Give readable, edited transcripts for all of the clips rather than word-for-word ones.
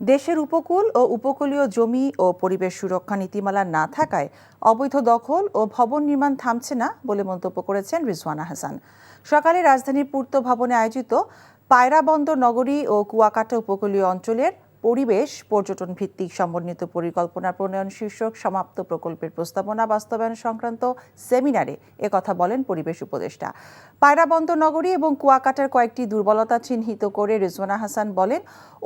দেশের উপকূল ও উপকূলীয় জমি ও পরিবেশ সুরক্ষা নীতিমালা না থাকায় অবৈধ দখল ও ভবন নির্মাণ থামছে না বলে মন্তব্য করেছেন রিজওয়ানা হাসান। সকালে রাজধানীর পূর্ত ভবনে আয়োজিত পায়রা বন্দর নগরী ও কুয়াকাটা উপকূলীয় অঞ্চলের পরিবেশ পর্যটন ভিত্তিক সমন্বিত পরিকল্পনা প্রণয়ন শীর্ষক সমাপ্ত প্রকল্পের প্রস্তাবনা বাস্তবায়ন সংক্রান্ত সেমিনারে একথা বলেন পরিবেশ উপদেষ্টা। পায়রা বন্দর নগরী এবং কুয়াকাটার কয়েকটি দুর্বলতা চিহ্নিত করে রিজওয়ানা হাসান বলেন,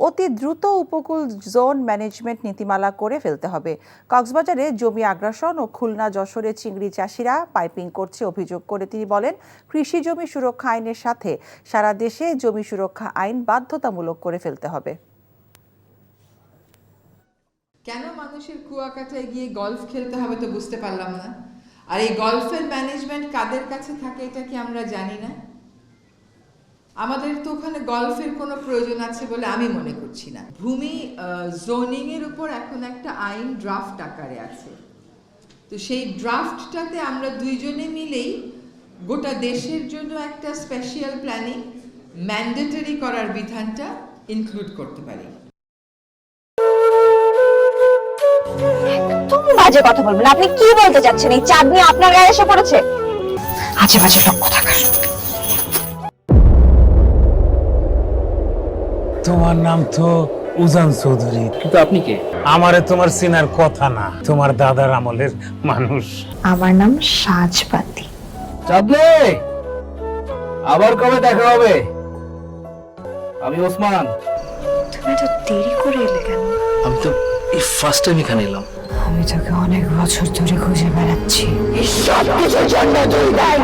অতি দ্রুত উপকূল জোন ম্যানেজমেন্ট নীতিমালা করে ফেলতে হবে। কক্সবাজারে জমি আগ্রাসন ও খুলনা যশোরে চিংড়ি চাষিরা পাইপিং করছে অভিযোগ করে তিনি বলেন, কৃষি জমি সুরক্ষা আইনের সাথে সারা দেশে জমি সুরক্ষা আইন বাধ্যতামূলক করে ফেলতে হবে। কেন মানুষের কুয়াকাটায় গিয়ে গলফ খেলতে হবে তো বুঝতে পারলাম না। আর এই গলফের ম্যানেজমেন্ট কাদের কাছে থাকে এটা কি আমরা জানি না? আমাদের তো ওখানে গলফের কোনো প্রয়োজন আছে বলে আমি মনে করছি না। ভূমি জোনিং এর উপর এখন একটা আইন ড্রাফট আকারে আছে, তো সেই ড্রাফটটাতে আমরা দুইজনে মিলেই গোটা দেশের জন্য একটা স্পেশাল প্ল্যানিং ম্যান্ডেটরি করার বিধানটা ইনক্লুড করতে পারি। একদম বাজে কথা বলবেন। আপনি কি বলতে চাচ্ছেন? এই চাঁদনি আপনার গায়ে এসে পড়েছে? আজে বাজে লোক কোথাকার। তোমার নাম তো উজান চৌধুরী, কিন্তু আপনি কে? আমারে তোমার চেনার কথা না, তোমার দাদার আমলের মানুষ। আমার নাম সাজপাতি। চাঁদনি, আবার কবে দেখা হবে? আমি ওসমান। তুমি তো দেরি করে এলে কেন? আমি তো এই ফার্স্ট টাইম এখানে এলাম। আমি তোকে অনেক বছর ধরে খুঁজে বেড়াচ্ছি। এই সব কিছুর জন্য তুই দায়ী।